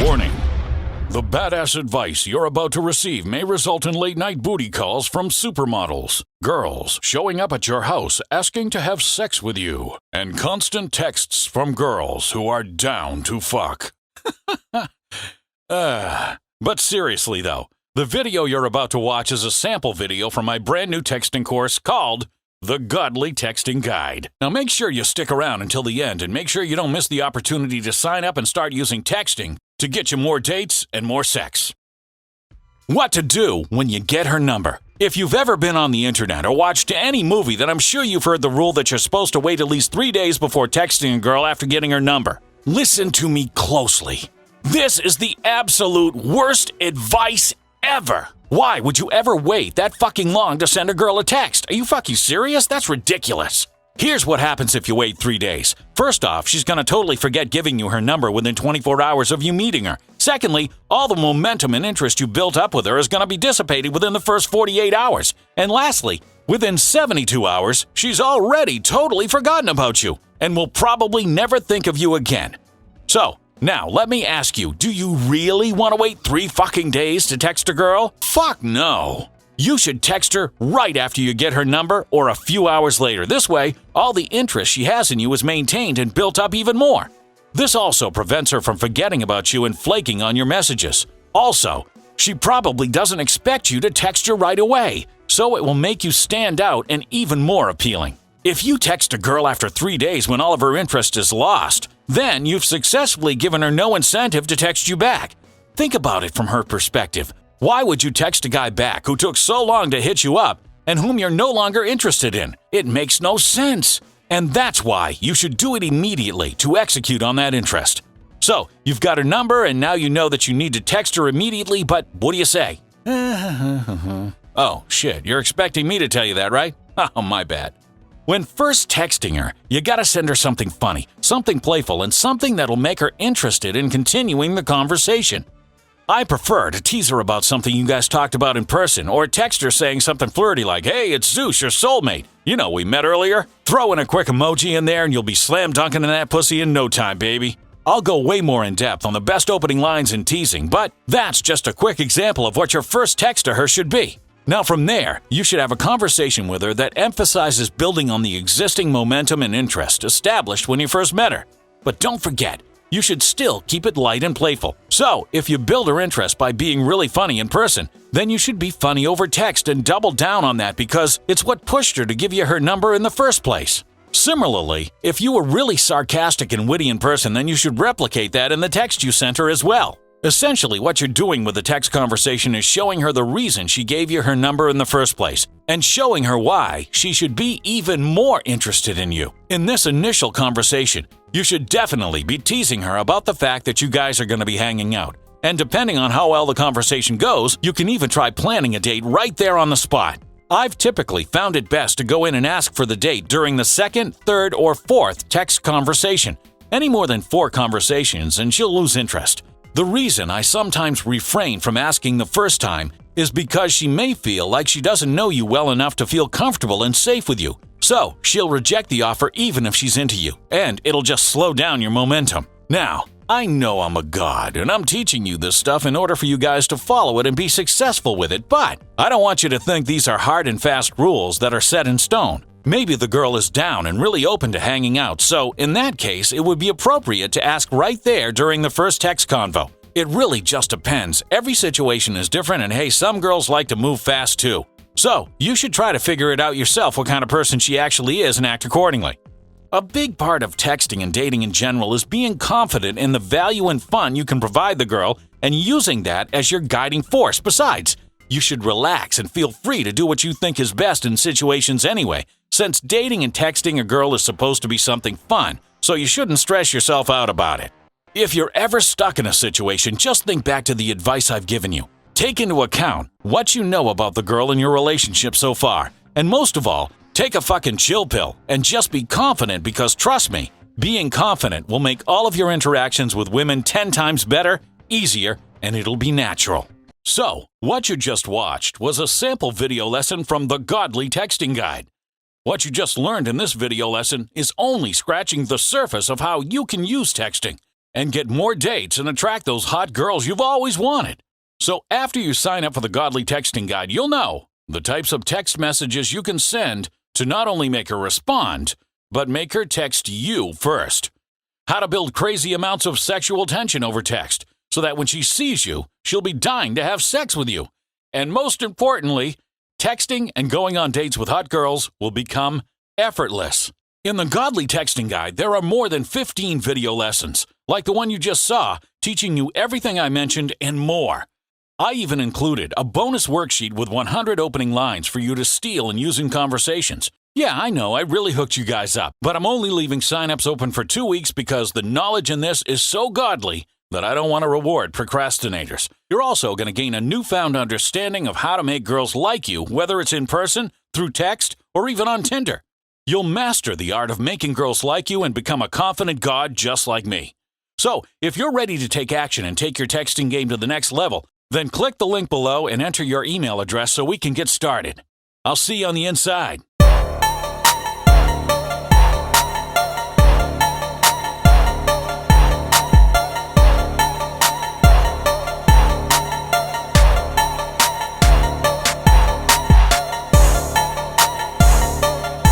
Warning. The badass advice you're about to receive may result in late-night booty calls from supermodels, girls showing up at your house asking to have sex with you, and constant texts from girls who are down to fuck. But seriously though, the video you're about to watch is a sample video from my brand new texting course called The Godly Texting Guide. Now make sure you stick around until the end and make sure you don't miss the opportunity to sign up and start using texting to get you more dates and more sex. What to do when you get her number. If you've ever been on the internet or watched any movie, then I'm sure you've heard the rule that you're supposed to wait at least 3 days before texting a girl after getting her number. Listen to me closely. This is the absolute worst advice ever. Why would you ever wait that fucking long to send a girl a text? Are you fucking serious? That's ridiculous. Here's what happens if you wait 3 days. First off, she's gonna totally forget giving you her number within 24 hours of you meeting her. Secondly, all the momentum and interest you built up with her is gonna be dissipated within the first 48 hours. And lastly, within 72 hours, she's already totally forgotten about you and will probably never think of you again. So, now, let me ask you, do you really want to wait 3 fucking days to text a girl? Fuck no. You should text her right after you get her number or a few hours later. This way, all the interest she has in you is maintained and built up even more. This also prevents her from forgetting about you and flaking on your messages. Also, she probably doesn't expect you to text her right away, so it will make you stand out and even more appealing. If you text a girl after 3 days when all of her interest is lost, then you've successfully given her no incentive to text you back. Think about it from her perspective. Why would you text a guy back who took so long to hit you up and whom you're no longer interested in? It makes no sense. And that's why you should do it immediately to execute on that interest. So, you've got her number and now you know that you need to text her immediately, but what do you say? Oh, shit, you're expecting me to tell you that, right? Oh, my bad. When first texting her, you gotta send her something funny, something playful, and something that'll make her interested in continuing the conversation. I prefer to tease her about something you guys talked about in person, or text her saying something flirty like, "Hey, it's Zeus, your soulmate. You know, we met earlier." Throw in a quick emoji in there and you'll be slam dunking in that pussy in no time, baby. I'll go way more in depth on the best opening lines in teasing, but that's just a quick example of what your first text to her should be. Now from there, you should have a conversation with her that emphasizes building on the existing momentum and interest established when you first met her. But don't forget, you should still keep it light and playful. So, if you build her interest by being really funny in person, then you should be funny over text and double down on that because it's what pushed her to give you her number in the first place. Similarly, if you were really sarcastic and witty in person, then you should replicate that in the text you sent her as well. Essentially, what you're doing with the text conversation is showing her the reason she gave you her number in the first place, and showing her why she should be even more interested in you. In this initial conversation, you should definitely be teasing her about the fact that you guys are going to be hanging out. And depending on how well the conversation goes, you can even try planning a date right there on the spot. I've typically found it best to go in and ask for the date during the second, third, or fourth text conversation. Any more than 4 conversations and she'll lose interest. The reason I sometimes refrain from asking the first time is because she may feel like she doesn't know you well enough to feel comfortable and safe with you. So, she'll reject the offer even if she's into you, and it'll just slow down your momentum. Now, I know I'm a god, and I'm teaching you this stuff in order for you guys to follow it and be successful with it, but I don't want you to think these are hard and fast rules that are set in stone. Maybe the girl is down and really open to hanging out, so in that case, it would be appropriate to ask right there during the first text convo. It really just depends. Every situation is different, and hey, some girls like to move fast too. So, you should try to figure it out yourself what kind of person she actually is and act accordingly. A big part of texting and dating in general is being confident in the value and fun you can provide the girl and using that as your guiding force. Besides, you should relax and feel free to do what you think is best in situations anyway, since dating and texting a girl is supposed to be something fun, so you shouldn't stress yourself out about it. If you're ever stuck in a situation, just think back to the advice I've given you. Take into account what you know about the girl in your relationship so far, and most of all, take a fucking chill pill and just be confident because trust me, being confident will make all of your interactions with women 10 times better, easier, and it'll be natural. So, what you just watched was a sample video lesson from the Godly Texting Guide. What you just learned in this video lesson is only scratching the surface of how you can use texting. and get more dates and attract those hot girls you've always wanted. So after you sign up for the Godly Texting Guide, you'll know the types of text messages you can send to not only make her respond, but make her text you first. How to build crazy amounts of sexual tension over text so that when she sees you, she'll be dying to have sex with you. And most importantly, texting and going on dates with hot girls will become effortless. In the Godly Texting Guide, there are more than 15 video lessons, like the one you just saw, teaching you everything I mentioned and more. I even included a bonus worksheet with 100 opening lines for you to steal and use in conversations. Yeah, I know, I really hooked you guys up, but I'm only leaving signups open for 2 weeks because the knowledge in this is so godly that I don't want to reward procrastinators. You're also going to gain a newfound understanding of how to make girls like you, whether it's in person, through text, or even on Tinder. You'll master the art of making girls like you and become a confident god just like me. So, if you're ready to take action and take your texting game to the next level, then click the link below and enter your email address so we can get started. I'll see you on the inside.